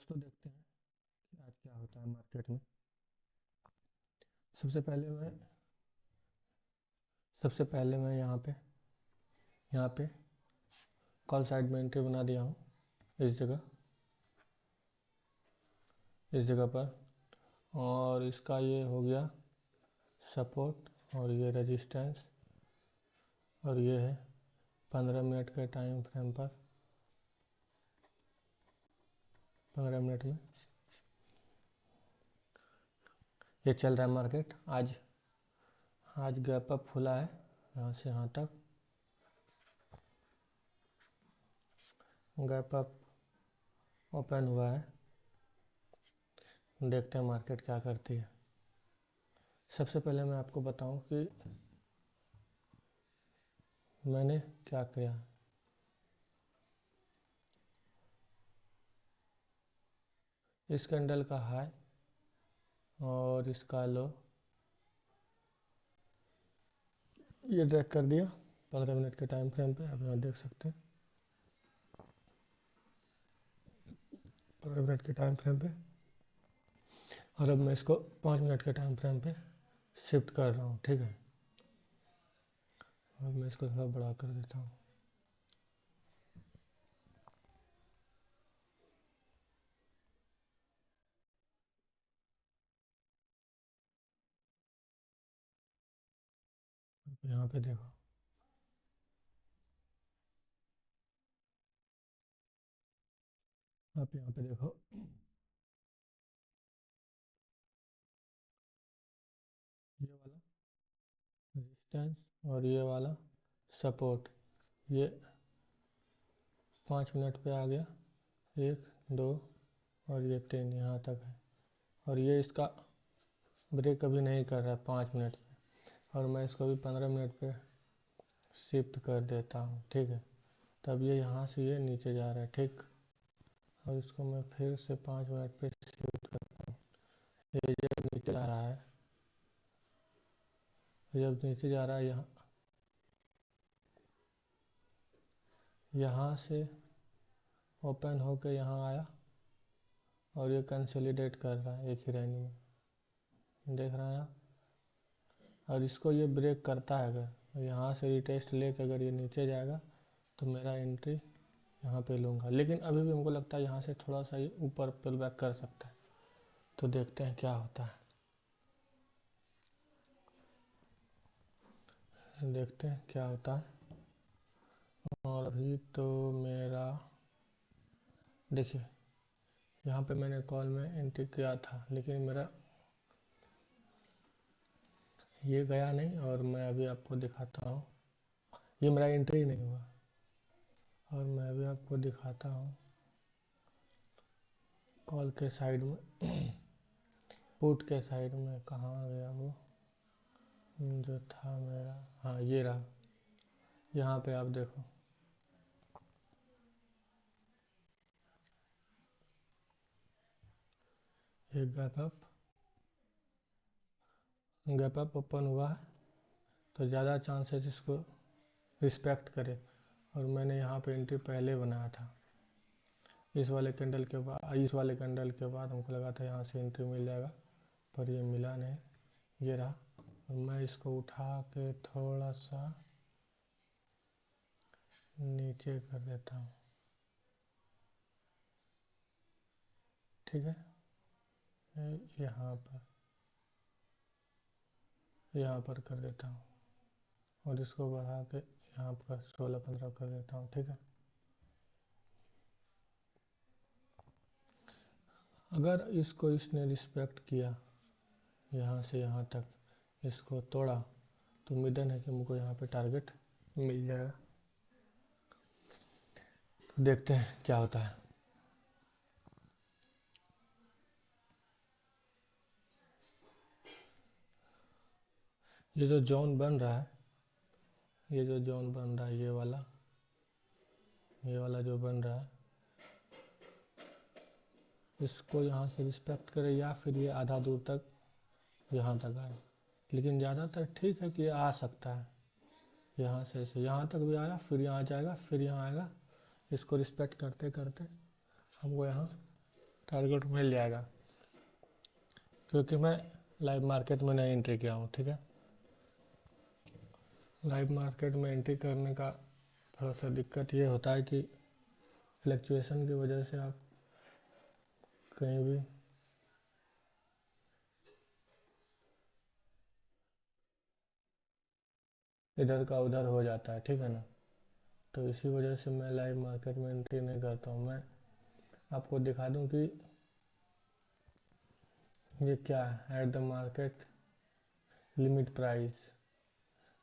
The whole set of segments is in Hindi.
दोस्तों देखते हैं कि आज क्या होता है मार्केट में। सबसे पहले मैं यहाँ पे कॉल साइड में एंट्री बना दिया हूँ इस जगह पर। और इसका ये हो गया सपोर्ट और ये रेजिस्टेंस, और ये है 15 मिनट के टाइम फ्रेम पर। 15 मिनट में ये चल रहा है मार्केट। आज गैप अप खुला है यहाँ से यहाँ तक। गैप अप ओपन हुआ है। देखते हैं मार्केट क्या करती है। सबसे पहले मैं आपको बताऊं कि मैंने क्या किया। इस कैंडल का हाई और इसका लो ये ट्रैक कर दिया 15 मिनट के टाइम फ्रेम पे। आप यहाँ देख सकते हैं 15 मिनट के टाइम फ्रेम पे। और अब मैं इसको 5 मिनट के टाइम फ्रेम पे शिफ्ट कर रहा हूँ, ठीक है। अब मैं इसको थोड़ा बड़ा कर देता हूँ। यहाँ पे देखो, आप यहाँ पे देखो, ये वाला रेजिस्टेंस और ये वाला सपोर्ट, ये 5 मिनट पे आ गया। 1 2 और ये 3 यहाँ तक है। और ये इसका ब्रेक अभी नहीं कर रहा है 5 मिनट पे। और मैं इसको भी 15 मिनट पे शिफ्ट कर देता हूँ, ठीक है। तब ये यहाँ से ये नीचे जा रहा है, ठीक। और इसको मैं फिर से 5 मिनट पे शिफ्ट करता हूँ। ये जब नीचे जा रहा है, जब नीचे जा रहा है यहाँ से ओपन होके यहाँ आया और ये कंसोलिडेट कर रहा है एक ही रेंज में, देख रहे हैं आप। और इसको ये ब्रेक करता है, अगर यहाँ से रिटेस्ट लेके अगर ये नीचे जाएगा तो मेरा एंट्री यहाँ पे लूँगा। लेकिन अभी भी हमको लगता है यहाँ से थोड़ा सा ये ऊपर पुल बैक कर सकता है। तो देखते हैं क्या होता है, देखते हैं क्या होता है। और अभी तो मेरा देखिए, यहाँ पे मैंने कॉल में एंट्री किया था, लेकिन मेरा ये गया नहीं। और मैं अभी आपको दिखाता हूँ, ये मेरा एंट्री नहीं हुआ। और मैं अभी आपको दिखाता हूँ कॉल के साइड में, पुट के साइड में कहाँ गया वो जो था मेरा। हाँ, ये रहा। यहाँ पे आप देखो, ये गैप अप ओपन हुआ है। तो ज़्यादा चांसेस इसको रिस्पेक्ट करे। और मैंने यहाँ पे एंट्री पहले बनाया था। इस वाले कैंडल के बाद हमको लगा था यहाँ से एंट्री मिल जाएगा, पर ये मिला नहीं। ये रहा। और मैं इसको उठा के थोड़ा सा नीचे कर देता हूँ, ठीक है। यहाँ पर कर देता हूँ। और इसको बढ़ा के यहाँ पर 16-15 कर देता हूँ, ठीक है। अगर इसको इसने रिस्पेक्ट किया यहाँ से यहाँ तक, इसको तोड़ा, तो उम्मीदन है कि मुझको यहाँ पे टारगेट मिल जाएगा। तो देखते हैं क्या होता है। ये जो जोन बन रहा है, ये वाला जो बन रहा है, इसको यहाँ से रिस्पेक्ट करे या फिर ये आधा दूर तक यहाँ तक आए। लेकिन ज़्यादातर ठीक है कि ये आ सकता है यहाँ से ऐसे यहाँ तक भी आया, फिर यहाँ जाएगा, फिर यहाँ आएगा। इसको रिस्पेक्ट करते करते हमको यहाँ टारगेट मिल जाएगा, क्योंकि मैं लाइव मार्केट में नहीं एंट्री किया हूँ। ठीक है, लाइव मार्केट में एंट्री करने का थोड़ा सा दिक्कत ये होता है कि फ्लक्चुएशन की वजह से आप कहीं भी इधर का उधर हो जाता है। ठीक है ना, तो इसी वजह से मैं लाइव मार्केट में एंट्री नहीं करता हूँ। मैं आपको दिखा दूँ कि ये क्या है, at the market limit price,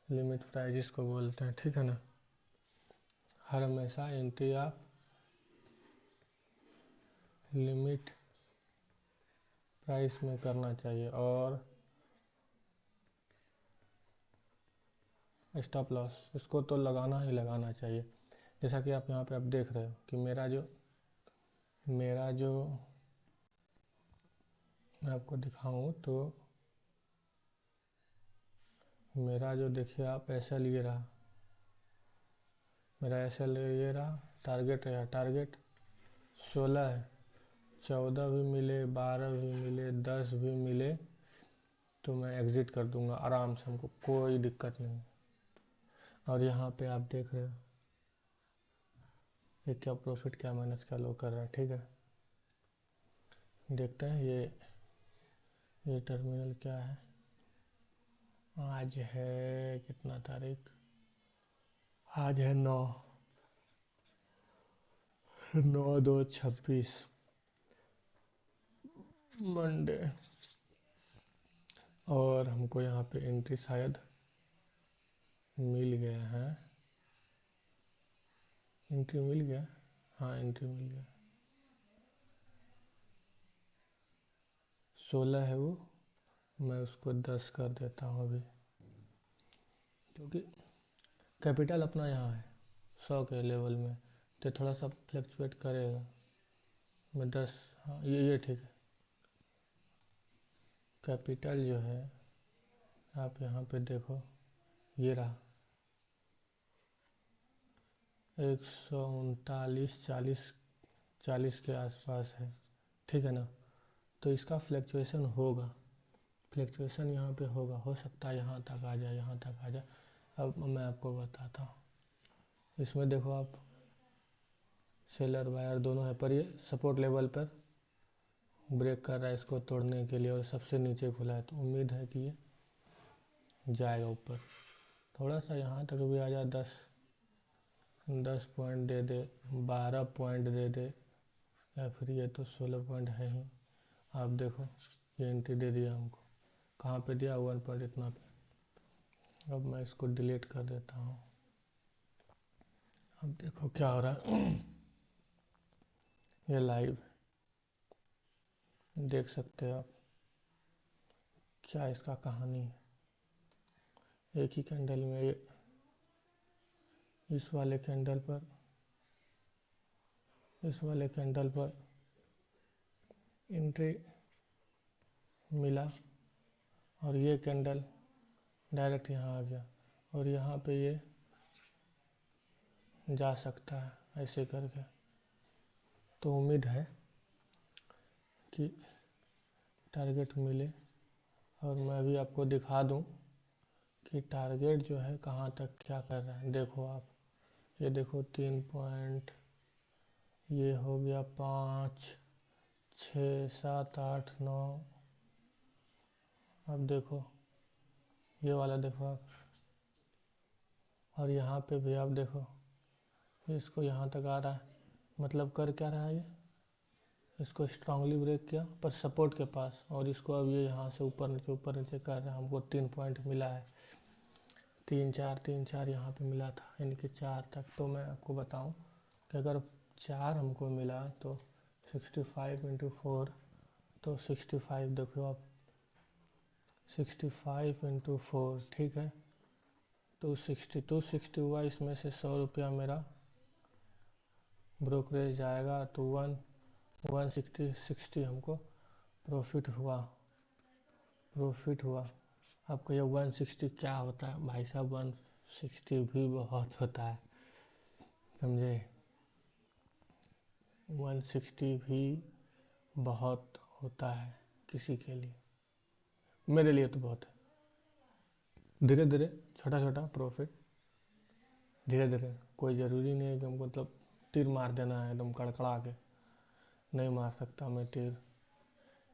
limit price इसको बोलते हैं। ठीक है ना, हर हमेशा एंट्री आप लिमिट प्राइस में करना चाहिए, और स्टॉप लॉस इसको तो लगाना ही लगाना चाहिए। जैसा कि आप यहाँ पे आप देख रहे हो कि मेरा जो मैं आपको दिखाऊं तो मेरा जो देखिए आप एसएल ये रहा, मेरा एसएल ये रहा, टारगेट रहा, टारगेट 16 है, 14 भी मिले, 12 भी मिले, 10 भी मिले तो मैं एग्ज़िट कर दूंगा आराम से, हमको कोई दिक्कत नहीं। और यहाँ पे आप देख रहे हो ये क्या प्रॉफिट क्या माइनस क्या लो कर रहा है। ठीक है, देखते हैं ये टर्मिनल क्या है। आज है कितना तारीख, आज है 9/2/26 मंडे, और हमको यहाँ पे एंट्री शायद मिल गया है, एंट्री मिल गया, हाँ एंट्री मिल गया। 16 है वो, मैं उसको 10 कर देता हूँ अभी, क्योंकि कैपिटल अपना यहाँ है 100 के लेवल में, तो थोड़ा सा फ्लक्चुएट करेगा। मैं 10, हाँ ये ठीक है। कैपिटल जो है आप यहाँ पे देखो ये रहा 139 के आसपास है। ठीक है ना, तो इसका फ्लक्चुएशन होगा, फ्लक्चुएशन यहाँ पे होगा, हो सकता है यहाँ तक आ जाए, यहाँ तक आ जाए। अब मैं आपको बताता हूँ, इसमें देखो आप सेलर बायर दोनों है, पर ये सपोर्ट लेवल पर ब्रेक कर रहा है इसको तोड़ने के लिए, और सबसे नीचे खुला है, तो उम्मीद है कि ये जाएगा ऊपर। थोड़ा सा यहाँ तक भी आ जाए, 10 पॉइंट दे दे, 12 पॉइंट दे दे, या फिर ये तो 16 पॉइंट है ही। आप देखो ये एंट्री दे दिया हमको, कहाँ पे दिया, 1 पॉइंट इतना पे। अब मैं इसको डिलीट कर देता हूँ। अब देखो क्या हो रहा है, ये लाइव देख सकते हो आप, क्या इसका कहानी है। एक ही कैंडल में ये इस वाले कैंडल पर एंट्री मिला, और ये कैंडल डायरेक्ट यहाँ आ गया, और यहाँ पे ये जा सकता है ऐसे करके। तो उम्मीद है कि टारगेट मिले, और मैं भी आपको दिखा दूं कि टारगेट जो है कहाँ तक क्या कर रहा है। देखो आप, ये देखो 3 पॉइंट, ये हो गया 5, 6, 7, 8, 9। अब देखो ये वाला देखो आप, और यहाँ पे भी आप देखो, इसको यहाँ तक आ रहा है, मतलब कर क्या रहा है ये, इसको स्ट्रांगली ब्रेक किया पर सपोर्ट के पास, और इसको अब ये यहाँ से ऊपर नीचे कर रहा है। हमको 3 पॉइंट मिला है, 3 4 यहाँ पे मिला था, यानी कि 4 तक। तो मैं आपको बताऊं कि अगर 4 हमको मिला तो 65 इंटू 4, तो 65 देखो आप, 65 इंटू 4, ठीक है, तो 6260 हुआ। इसमें से 100 रुपया मेरा ब्रोकरेज जाएगा, तो 160 हमको प्रॉफिट हुआ। आपको ये 160 क्या होता है भाई साहब, 160 भी बहुत होता है, समझे। 160 भी बहुत होता है किसी के लिए, मेरे लिए तो बहुत है। धीरे धीरे छोटा छोटा प्रॉफिट, धीरे धीरे, कोई ज़रूरी नहीं है कि हमको मतलब तीर मार देना है एकदम कड़कड़ा के, नहीं मार सकता मैं तीर।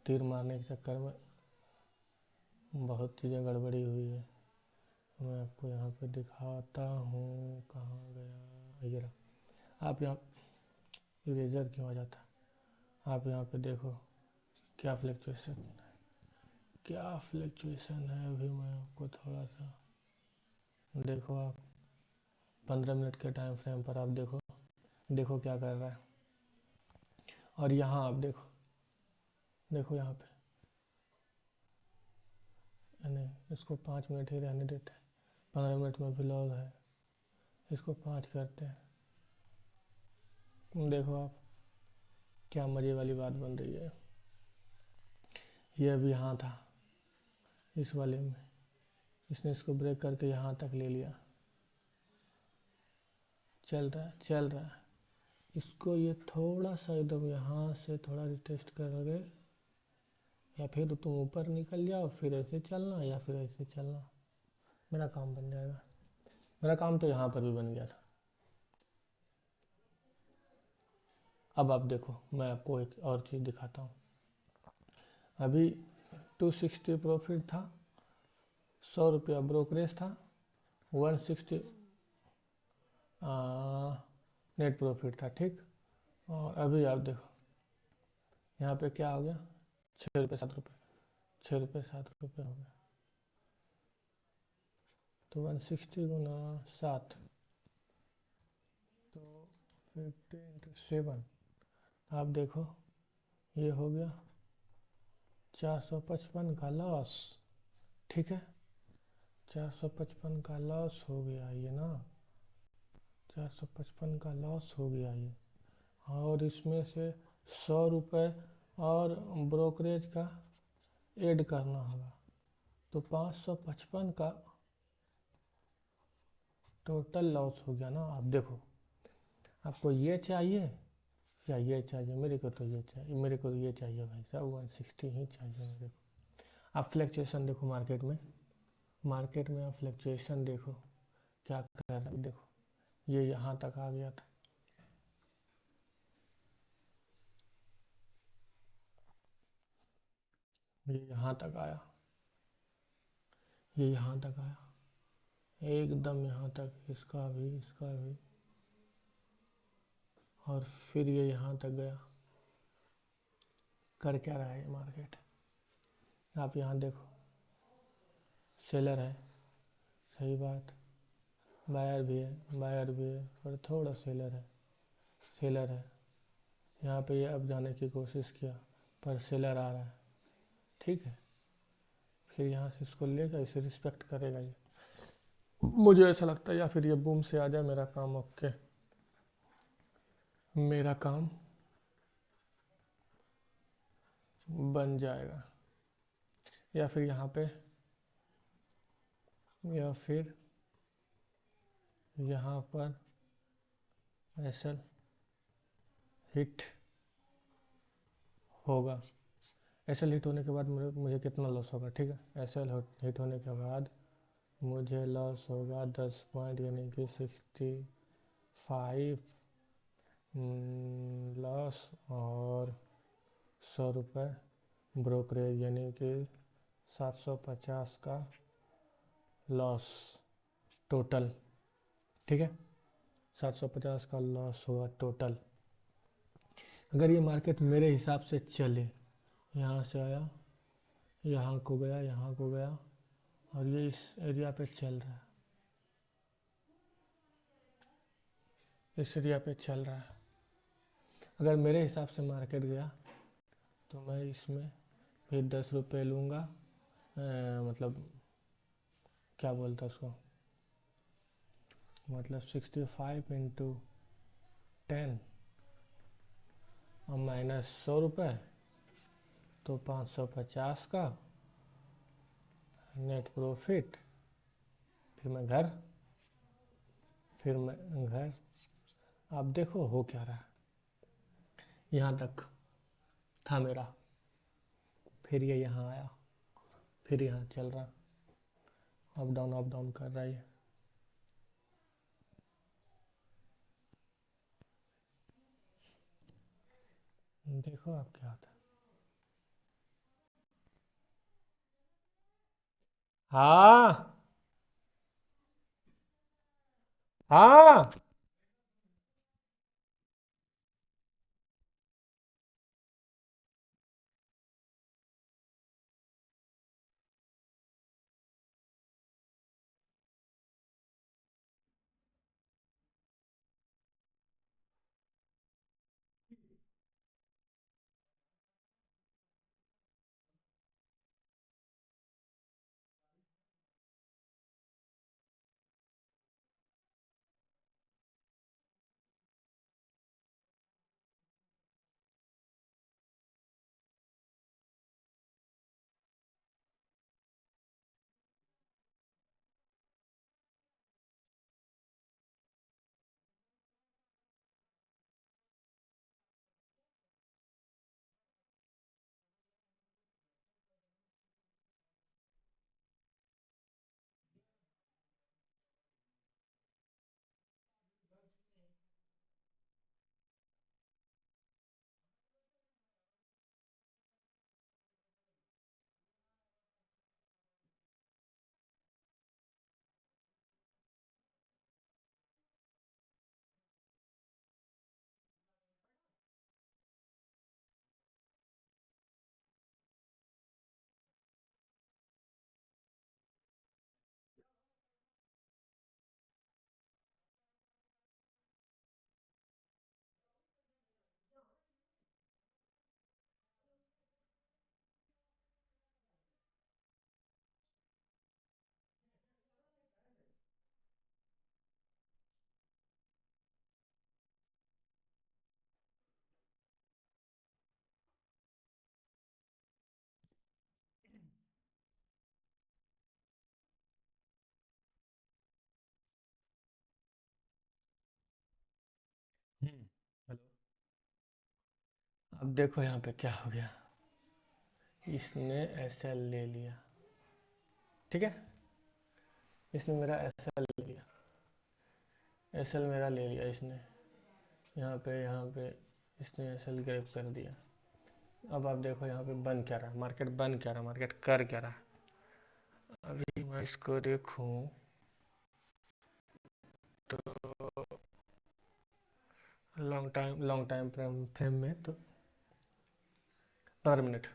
तीर मारने के चक्कर में बहुत चीज़ें गड़बड़ी हुई है। मैं आपको यहाँ पे दिखाता हूँ, कहाँ गया, ये रहा। आप यहाँ इरेजर क्यों आ जाता है, आप यहाँ पे देखो क्या फ्लक्चुएशन है, क्या फ्लक्चुएशन है। अभी मैं आपको थोड़ा सा देखो, आप 15 मिनट के टाइम फ्रेम पर आप देखो, देखो क्या कर रहा है। और यहाँ आप देखो, देखो यहाँ पे, नहीं इसको 5 मिनट ही रहने देते हैं, 15 मिनट में भी लॉस है, इसको 5 करते हैं। देखो आप क्या मज़े वाली बात बन रही है। ये अभी यहाँ था इस वाले में, इसने इसको ब्रेक करके यहाँ तक ले लिया, चल रहा है चल रहा है। इसको ये थोड़ा सा एकदम यहाँ से थोड़ा रिटेस्ट करोगे, या फिर तुम ऊपर निकल जाओ, फिर ऐसे चलना या फिर ऐसे चलना, मेरा काम बन जाएगा। मेरा काम तो यहाँ पर भी बन गया था। अब आप देखो, मैं आपको एक और चीज़ दिखाता हूँ। अभी 260 प्रॉफिट था, 100 रुपया ब्रोकरेज था, 160 नेट प्रॉफिट था, ठीक। और अभी आप देखो यहाँ पे क्या हो गया, 6 रुपये 7 रुपये, 6 रुपये 7 रुपये हो गया। तो 160 गुना 7, तो 50 इंटू 7, आप देखो ये हो गया 455 का लॉस, ठीक है। 455 का लॉस हो गया ये ना, 455 का लॉस हो गया ये। और इसमें से 100 रुपये और ब्रोकरेज का ऐड करना होगा, तो 555 का टोटल लॉस हो गया ना। आप देखो, आपको ये चाहिए या ये चाहिए, मेरे को तो ये चाहिए, मेरे को तो ये चाहिए भाई साहब, 160 ही चाहिए मेरे को। आप फ्लक्चुएशन देखो मार्केट में, मार्केट में आप फ्लक्चुएशन देखो क्या कर रहा है। देखो ये यहाँ तक आ गया था, ये यहाँ तक आया, ये यहाँ तक आया, एकदम यहाँ तक, इसका भी इसका भी, और फिर ये यहाँ तक गया। कर क्या रहा है ये मार्केट, आप यहाँ देखो, सेलर है सही बात, बायर भी है, बायर भी है, पर थोड़ा सेलर है, सेलर है। यहाँ पे ये अब जाने की कोशिश किया पर सेलर आ रहा है, ठीक है। फिर यहाँ से इसको लेगा, इसे रिस्पेक्ट करेगा ये, मुझे ऐसा लगता है। या फिर ये बूम से आ जाए, मेरा काम ओके, मेरा काम बन जाएगा। या फिर यहाँ पे, या फिर यहाँ पर एसएल हिट होगा। एसएल हिट होने के बाद मुझे कितना लॉस होगा, ठीक है। एसएल हिट होने के बाद मुझे लॉस होगा 10 पॉइंट, यानी कि 65 लॉस, और 100 रुपये ब्रोकरेज, यानी कि 750 का लॉस टोटल, ठीक है। 750 का लॉस हुआ टोटल। अगर ये मार्केट मेरे हिसाब से चले, यहाँ से आया, यहाँ को गया, यहाँ को गया, और ये इस एरिया पे चल रहा है, इस एरिया पे चल रहा है। अगर मेरे हिसाब से मार्केट गया तो मैं इसमें फिर 10 रुपये लूँगा, मतलब क्या बोलता उसको, मतलब 65 इंटू 10 और माइनस 100 रुपये, तो 550 का नेट प्रॉफिट। फिर मैं घर, फिर मैं घर, आप देखो हो क्या रहा है। यहाँ तक था मेरा, फिर ये यहाँ आया, फिर यहाँ चल रहा, अप डाउन कर रहा है। देखो अब क्या होता है। हाँ हाँ। हेलो। अब देखो यहाँ पे क्या हो गया, इसने एसएल ले लिया, ठीक है, इसने मेरा एसएल ले लिया, एसएल मेरा ले लिया इसने, यहाँ पे इसने एसएल ग्रैब कर दिया। अब आप देखो यहाँ पे बन क्या रहा, मार्केट बन क्या रहा, मार्केट कर क्या रहा। अभी मैं इसको देखूं तो लॉन्ग टाइम फ्रेम में तो 15 मिनट,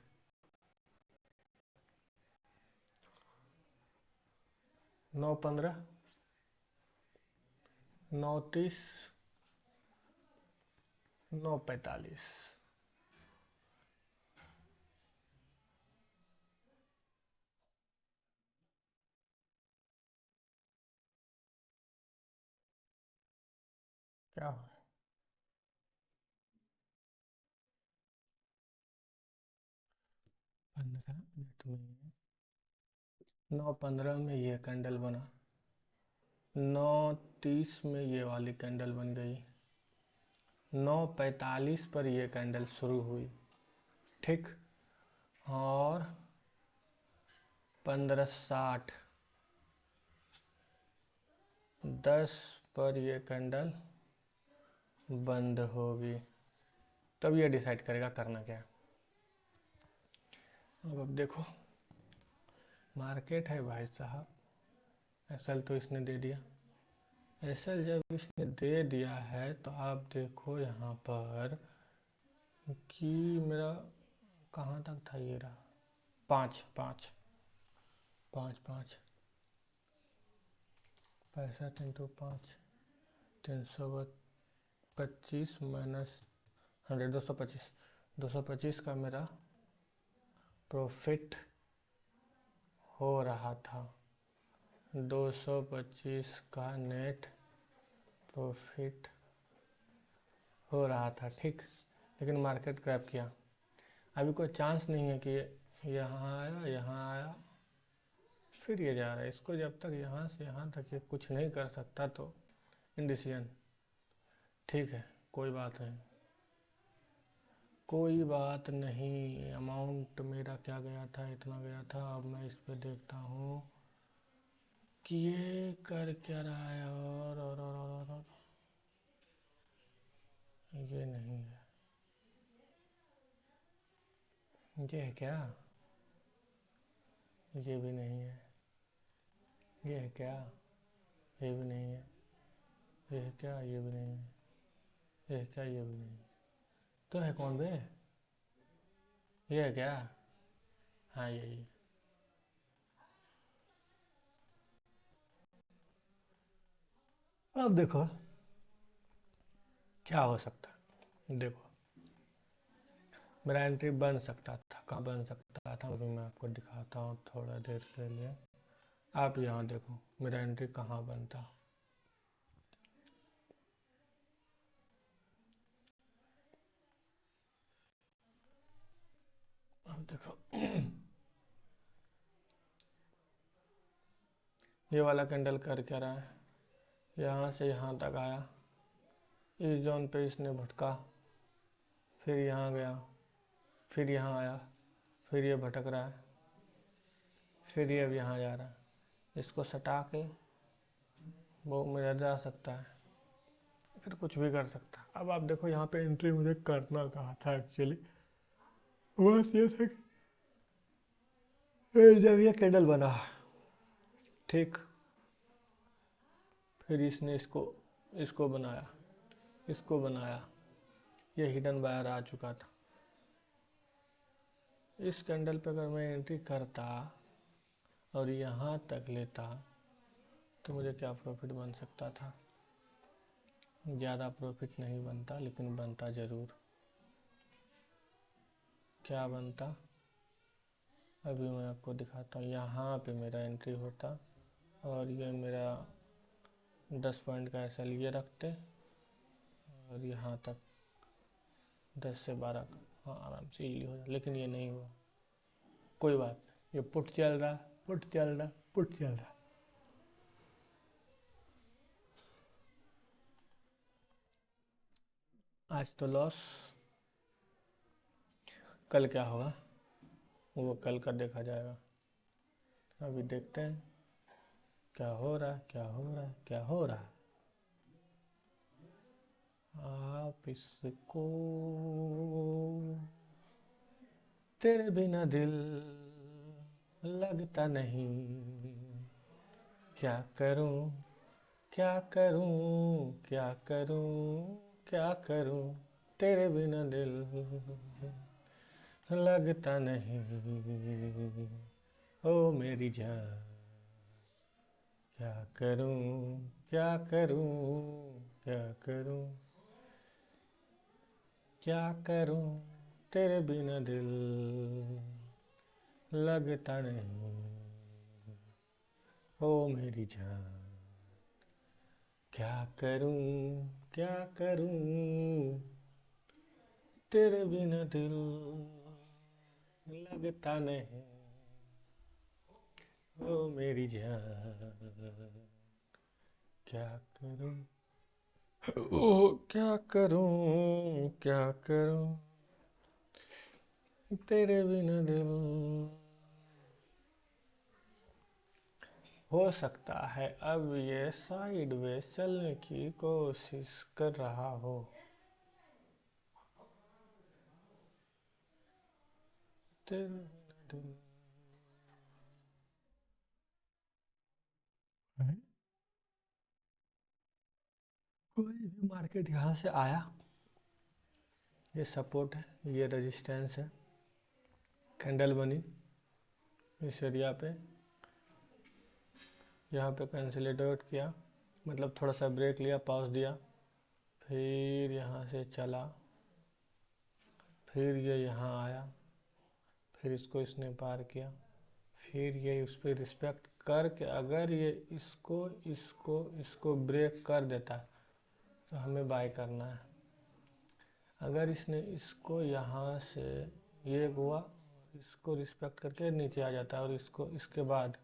9:15, 9:30, 9:45, क्या हो 15 मिनट में, 9:15 में ये कैंडल बना, 9:30 में ये वाली कैंडल बन गई, 9:45 पर ये कैंडल शुरू हुई, ठीक, और 15:60, 10 पर ये कैंडल बंद होगी। तब ये डिसाइड करेगा करना क्या। अब देखो मार्केट है भाई साहब, एसएल तो इसने दे दिया, एसएल जब इसने दे दिया है तो आप देखो यहाँ पर कि मेरा कहाँ तक था, ये रहा 5 5 5 5, 65 × 5, 325 माइनस 100, 225, 225 का मेरा प्रॉफिट हो रहा था, 225 का नेट प्रॉफिट हो रहा था, ठीक। लेकिन मार्केट क्रैप किया, अभी कोई चांस नहीं है कि यहाँ आया, यहाँ आया, फिर ये जा रहा है, इसको जब तक यहाँ से यहाँ तक ये कुछ नहीं कर सकता तो इंडिसीजन, ठीक है, कोई बात नहीं, कोई बात नहीं, अमाउंट मेरा क्या गया था, इतना गया था। अब मैं इस पे देखता हूँ कि ये कर क्या रहा है। और ये नहीं है, ये है क्या, ये भी नहीं है, ये है क्या, ये भी नहीं है, ये है क्या, ये भी नहीं है, ये है क्या, ये भी नहीं है। तो है कौन बे, ये है क्या? हाँ यही। अब देखो क्या हो सकता है। देखो मेरा एंट्री बन सकता था, कहाँ बन सकता था, अभी मैं आपको दिखाता हूँ थोड़ा देर के लिए। आप यहाँ देखो मेरा एंट्री कहाँ बनता। अब देखो ये वाला कैंडल कर क्या रहा है, यहाँ से यहाँ तक आया, इस जोन पे इसने भटका, फिर यहाँ गया, फिर यहाँ आया, फिर ये भटक रहा है, फिर ये अब यहाँ जा रहा है। इसको सटा के वो मेरा जा सकता है, फिर कुछ भी कर सकता है। अब आप देखो यहाँ पे एंट्री मुझे करना कहा था एक्चुअली, बस ये था कि जब ये कैंडल बना ठीक, फिर इसने इसको इसको बनाया, इसको बनाया, ये हिडन बायर आ चुका था। इस कैंडल पे अगर मैं एंट्री करता और यहाँ तक लेता तो मुझे क्या प्रॉफिट बन सकता था। ज़्यादा प्रॉफिट नहीं बनता, लेकिन बनता ज़रूर। क्या बनता, अभी मैं आपको दिखाता हूँ। यहाँ पे मेरा एंट्री होता और ये मेरा 10 पॉइंट का ऐसा लिए रखते और यहाँ तक 10 से 12 का, हाँ आराम से इजीली हो जाए, लेकिन ये नहीं हुआ। कोई बात नहीं, ये पुट चल रहा, पुट चल रहा, पुट चल रहा। आज तो लॉस, कल क्या होगा वो कल का देखा जाएगा। अभी देखते हैं क्या हो रहा है, क्या हो रहा है, क्या हो रहा है। आप इसको, तेरे बिना दिल लगता नहीं, क्या करूं, क्या करूं, क्या करूं, क्या करूं, तेरे बिना दिल लगता नहीं, ओ मेरी जान, क्या करूं, क्या करूं, क्या करूं, क्या करूं, तेरे बिना दिल लगता नहीं, ओ मेरी जान, क्या करूं, क्या करूं, तेरे बिना दिल लगता नहीं, ओ मेरी जान, क्या करूं, ओ क्या करूं, क्या करूं, तेरे बिना दिल। हो सकता है अब ये साइडवेज चलने की कोशिश कर रहा हो। तेरे बिना दिल है? कोई भी मार्केट यहाँ से आया, ये सपोर्ट है, ये रेजिस्टेंस है, कैंडल बनी इस एरिया पे, यहाँ पे कंसोलिडेट किया, मतलब थोड़ा सा ब्रेक लिया, पॉज दिया, फिर यहाँ से चला, फिर ये यहाँ आया, फिर इसको इसने पार किया, फिर ये उस पर रिस्पेक्ट करके अगर ये इसको इसको इसको ब्रेक कर देता है तो हमें बाय करना है। अगर इसने इसको यहाँ से ये हुआ, इसको रिस्पेक्ट करके नीचे आ जाता है और इसको इसके बाद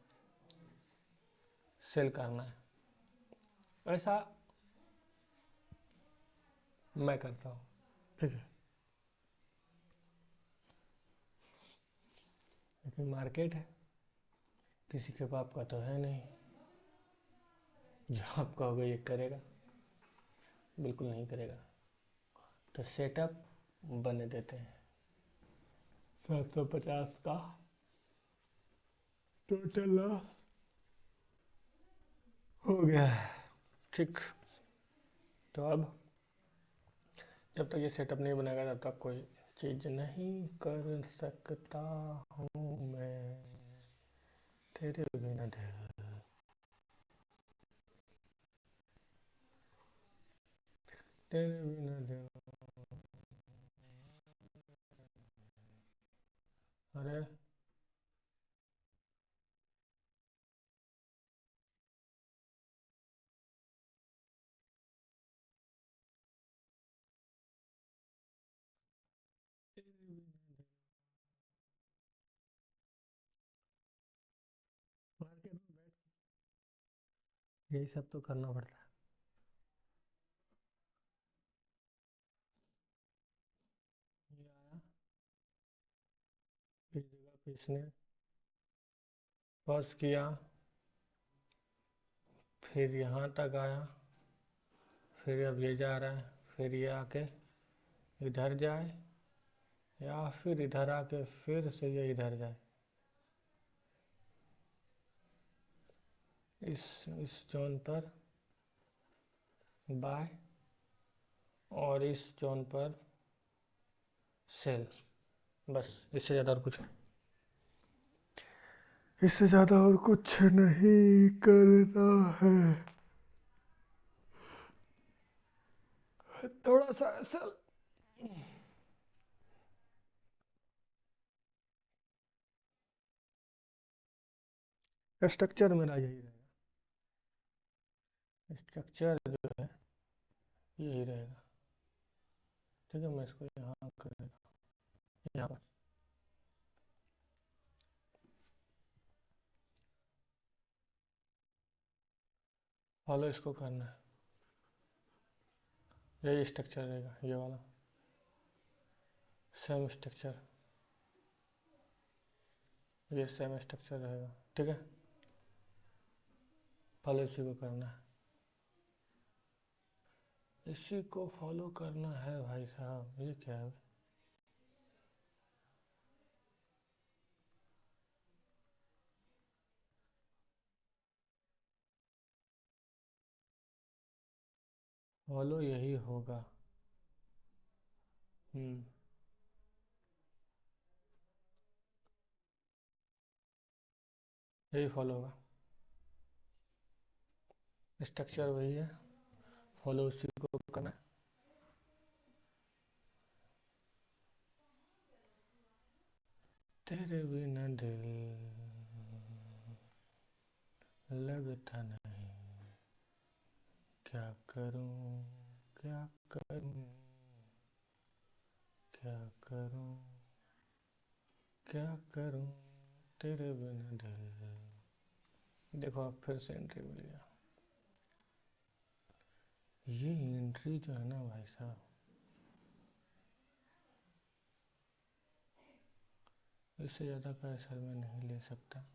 सेल करना है। ऐसा मैं करता हूँ, ठीक है। लेकिन मार्केट है, किसी के बाप का तो है नहीं जो आप कहोगे ये करेगा, बिल्कुल नहीं करेगा। तो सेटअप बने देते हैं 750 का टोटल हो गया है। ठीक, तो अब जब तक ये सेटअप नहीं बनेगा तब तक कोई चीज़ नहीं कर सकता हूँ मैं, तेरे बिना दिल, तेरे बिना दिल। अरे मार्केट में बैठ यही सब तो करना पड़ता है। ये आया, इस जगह पे इसने पॉज किया, फिर यहाँ तक आया, फिर अब ये जा रहा है, फिर ये आके इधर जाए, या फिर इधर आके फिर से ये इधर जाए। इस जोन पर बाय और इस जोन पर सेल, बस इससे ज़्यादा और कुछ, इससे ज़्यादा और कुछ नहीं करना है। थोड़ा सा सेल, स्ट्रक्चर मेरा यही रहेगा, स्ट्रक्चर जो है यही रहेगा। ठीक है, मैं इसको यहाँ कर देता हूँ, यहाँ पर फॉलो इसको करना है, यही स्ट्रक्चर रहेगा, ये वाला सेम स्ट्रक्चर, ये सेम स्ट्रक्चर रहेगा। ठीक है, फॉलो इसी को करना है, इसी को फॉलो करना है भाई साहब। ये क्या है, फॉलो यही होगा। यही फॉलो होगा, स्ट्रक्चर वही है, फॉलो उसी को करना है। तेरे बिना दिल लगता नहीं, क्या करूं, क्या करूं, क्या करूं, क्या करूं, तेरे बिना दिल। देखो अब फिर से एंट्री मिल गया। ये एंट्री जो है ना भाई साहब, इससे ज़्यादा का असर मैं नहीं ले सकता।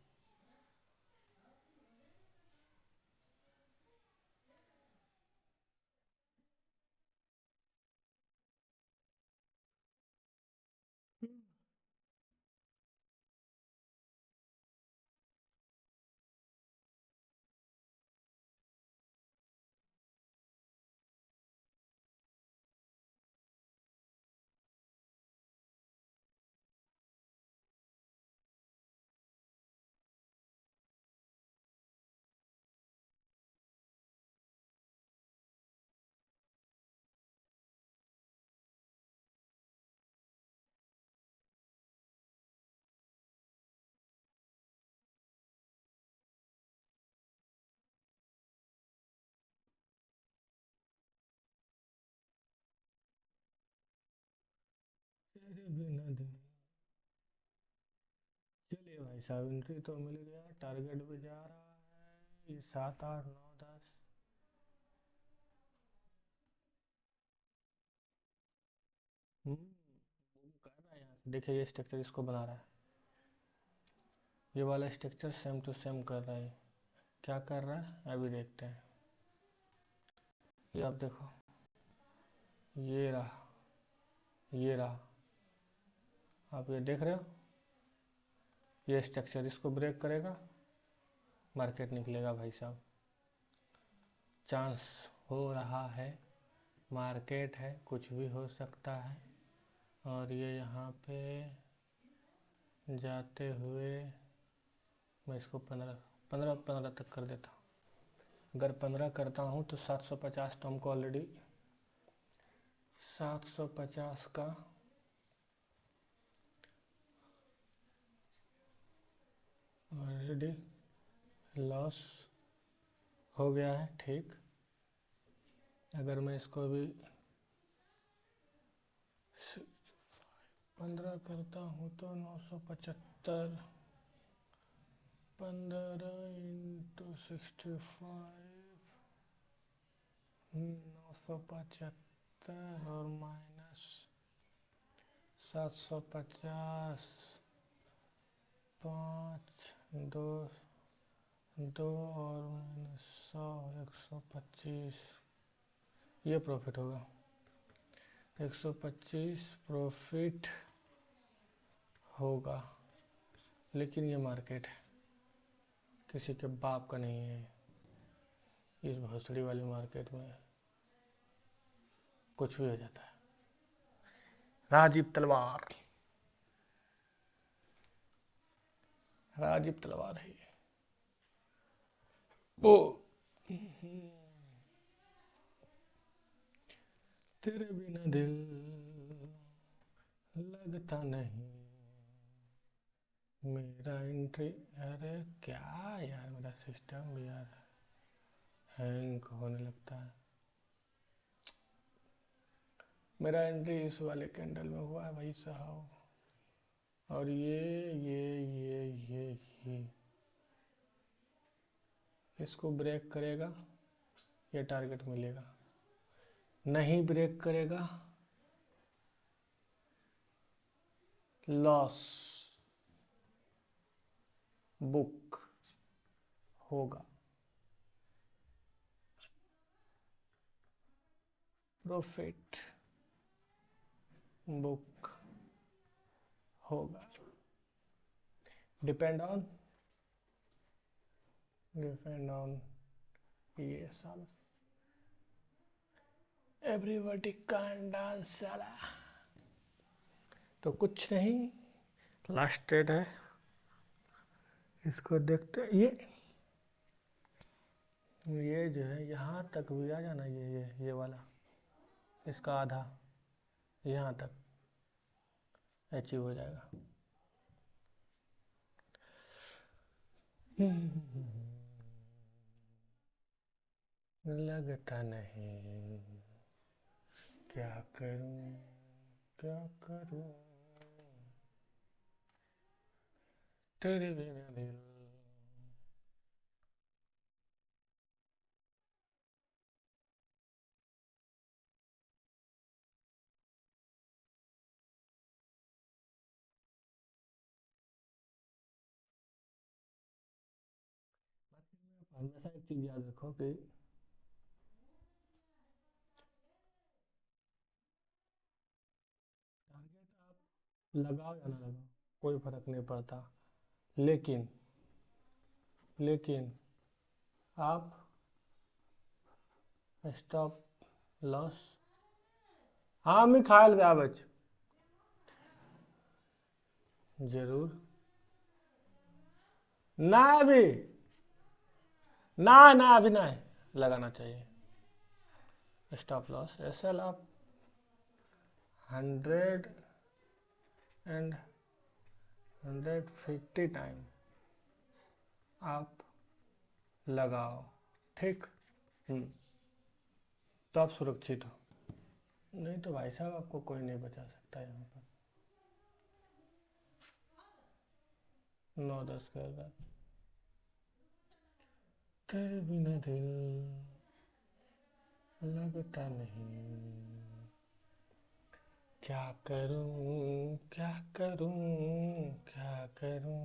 तेरे बिना दिल, चलिए भाई साहब एंट्री तो मिल गया, टारगेट भी जा रहा है, ये 7 8 9 10। मूव कर रहा है यहाँ से, देखिए ये स्ट्रक्चर इसको बना रहा है, ये वाला स्ट्रक्चर सेम टू सेम कर रहा है। क्या कर रहा है अभी देखते हैं। ये आप देखो, ये रहा, ये रहा, आप ये देख रहे हो, ये स्ट्रक्चर इसको ब्रेक करेगा, मार्केट निकलेगा भाई साहब। चांस हो रहा है, मार्केट है, कुछ भी हो सकता है। और ये यहाँ पे जाते हुए मैं इसको 15 तक कर देता हूँ। अगर 15 करता हूँ तो 750 तो हमको ऑलरेडी 750 का ऑलरेडी लॉस हो गया है। ठीक, अगर मैं इसको भी 15 करता हूँ तो 975, 15 इंटू 65, 975 और माइनस 750, 5, 2 2 और माइनस 100, 125, ये प्रॉफिट होगा। 125 प्रॉफिट होगा, लेकिन ये मार्केट है, किसी के बाप का नहीं है। इस भोसड़ी वाली मार्केट में कुछ भी हो जाता है। राजीव तलवार, राजीव तलवार है ये। ओ तेरे बिना दिल लगता नहीं, मेरा एंट्री। अरे क्या यार, मेरा सिस्टम भी यार हैंग होने लगता है। मेरा एंट्री इस वाले कैंडल में हुआ है भाई साहब। और ये इसको ब्रेक करेगा, ये टारगेट मिलेगा। नहीं ब्रेक करेगा, लॉस बुक होगा, प्रॉफिट बुक होगा। डिपेंड ऑन ये साल एवरीबॉडी कैन डांस साला। तो कुछ नहीं, लास्ट ट्रेड है, इसको देखते। ये जो है यहाँ तक भी आ जाना, ये वाला, इसका आधा यहाँ तक अचीव हो जाएगा। लगता नहीं, क्या करूं, क्या करूं, तेरे बिना दिल। हमेशा एक चीज याद रखो कि टारगेट आप लगाओ या ना लगाओ, कोई फर्क नहीं पड़ता। लेकिन लेकिन आप स्टॉप लॉस। हाँ मिखाइल व्यावच जरूर ना, अभी ना अभी नहीं लगाना चाहिए। स्टॉप लॉस एस एल आप 100 एंड 150 टाइम आप लगाओ। ठीक, तो आप सुरक्षित हो। नहीं तो भाई साहब आपको कोई नहीं बचा सकता यहाँ पर। 9-10 कर रहा, तेरे बिना दिल लगता नहीं, क्या करूं, क्या करूं, क्या करूं।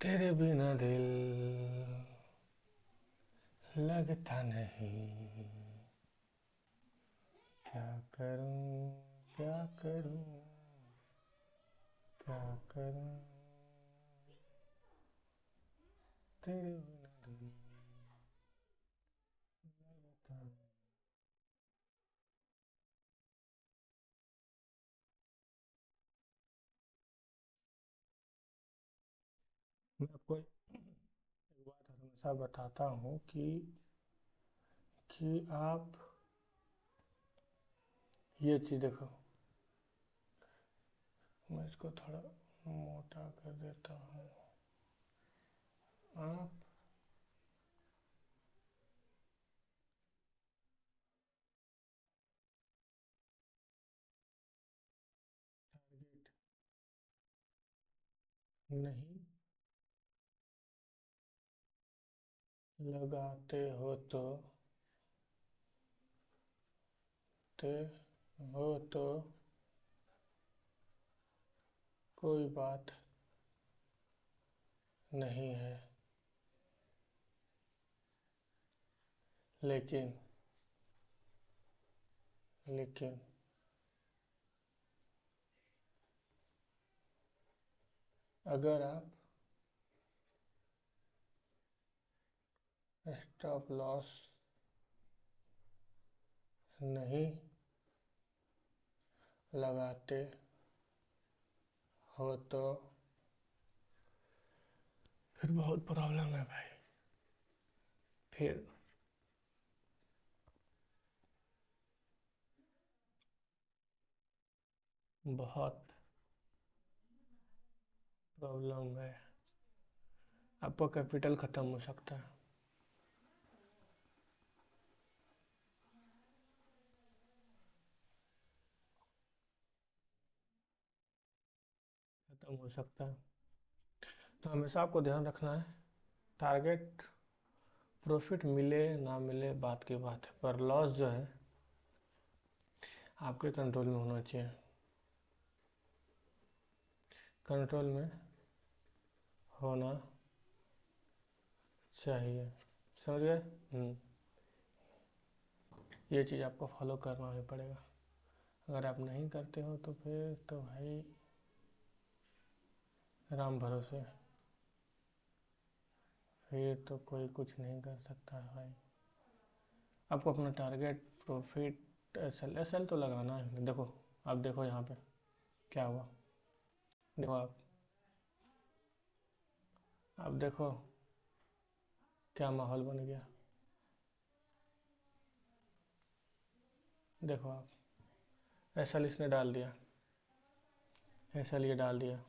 तेरे बिना दिल लगता नहीं, क्या करूं क्या करूं क्या करूं, तेरे बिना दिल लगता नहीं। मैं आपको एक बात हमेशा बताता हूँ कि आप ये चीज़ देखो, मैं इसको थोड़ा मोटा कर देता हूँ। आप टारगेट नहीं लगाते ते हो तो कोई बात नहीं है, लेकिन लेकिन अगर आप स्टॉप लॉस नहीं लगाते हो तो फिर बहुत प्रॉब्लम है भाई। फिर बहुत प्रॉब्लम है, आपका कैपिटल ख़त्म हो सकता है। ख़त्म हो सकता है, तो हमेशा आपको ध्यान रखना है, टारगेट प्रॉफिट मिले ना मिले बात की बात है, पर लॉस जो है आपके कंट्रोल में होना चाहिए, कंट्रोल में होना चाहिए, समझ गए? ये चीज़ आपको फॉलो करना ही पड़ेगा, अगर आप नहीं करते हो तो फिर तो भाई राम भरोसे, फिर तो कोई कुछ नहीं कर सकता है भाई। आपको अपना टारगेट प्रॉफिट एस एल तो लगाना है। देखो, आप देखो यहाँ पे क्या हुआ, देखो आप देखो क्या माहौल बन गया, देखो आप एस एल इसने डाल दिया, एस एल ये डाल दिया,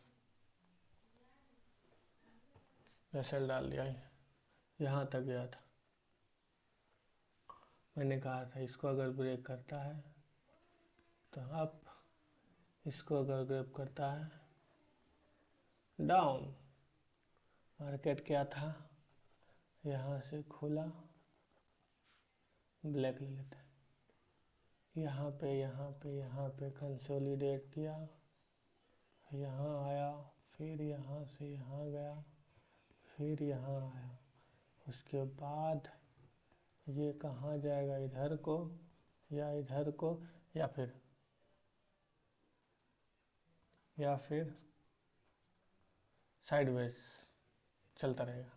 एस एल डाल दिया, यहाँ तक गया था। मैंने कहा था इसको अगर ब्रेक करता है तो अप, इसको अगर ब्रेक करता है डाउन। मार्केट क्या था, यहाँ से खुला, ब्लैक ले लेते हैं, यहाँ पे कंसोलिडेट किया, यहाँ आया, फिर यहाँ से यहाँ गया, फिर यहाँ आया, उसके बाद ये कहाँ जाएगा, इधर को या इधर को, या फिर साइडवेज चलता रहेगा।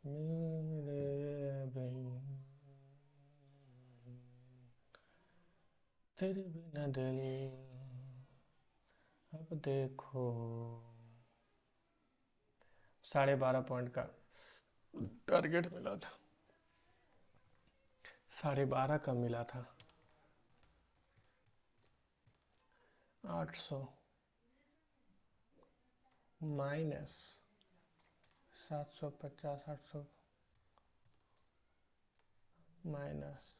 मेरे बिन तेरे बिना दिल अब देखो, 12.5 पॉइंट का टारगेट मिला था, 12.5 का मिला था, 800 माइनस 750, 800 माइनस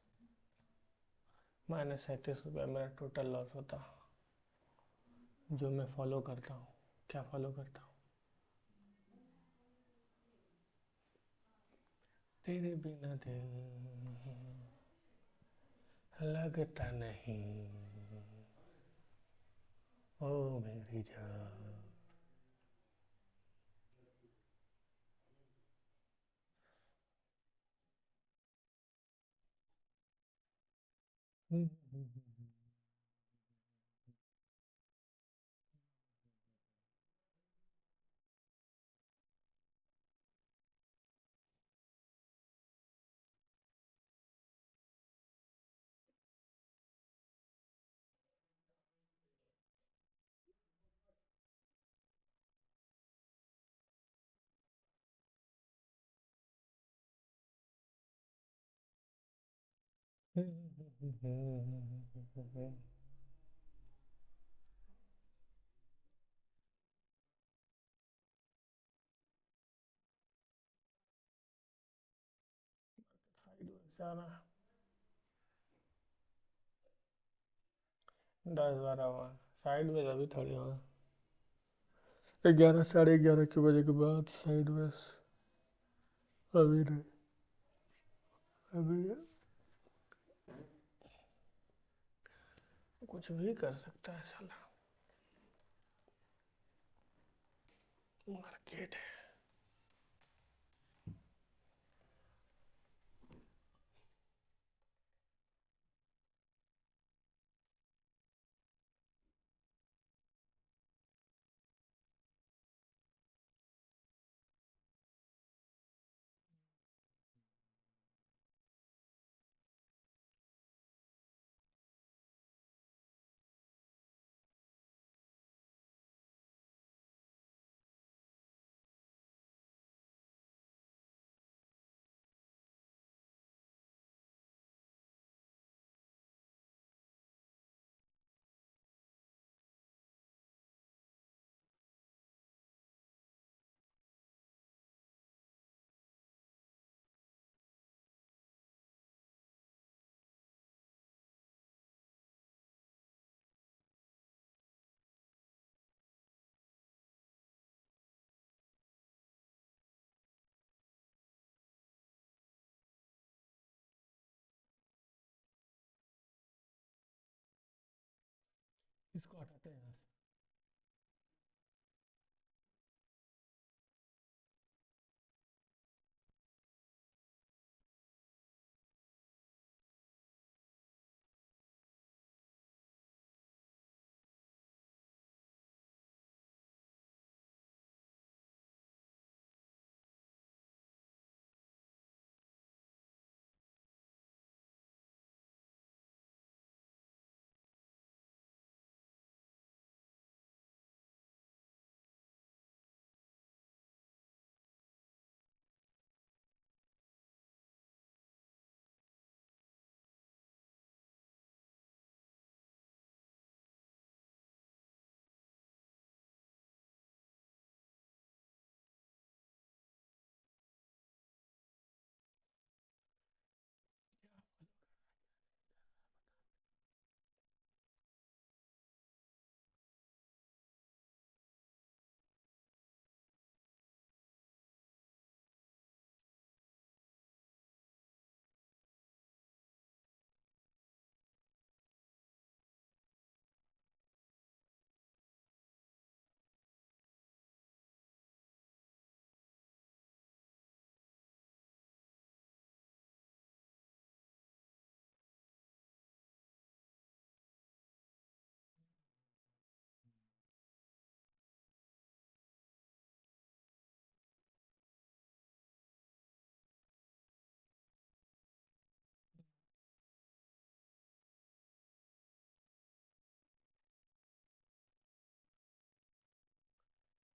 -37 रुपये मेरा टोटल लॉस होता, जो मैं फॉलो करता हूँ। क्या फॉलो करता हूँ, तेरे बिना दिल लगता नहीं, ओ मेरी जान। जाना 10-12 हुआ। साइड में अभी थोड़ी हुआ। 11 11:30 के बजे के बाद साइड में। अभी नहीं। अभी कुछ भी कर सकता है साला। मार्केट है। इसको हटाते हैं यहाँ से।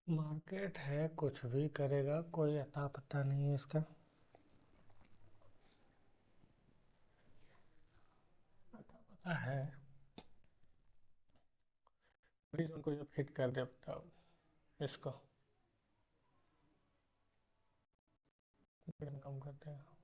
मार्केट है, कुछ भी करेगा, कोई अता पता नहीं है इसका। अता पता है। हॉरिजॉन को जब हिट कर दे बताओ इसको कम कर देगा।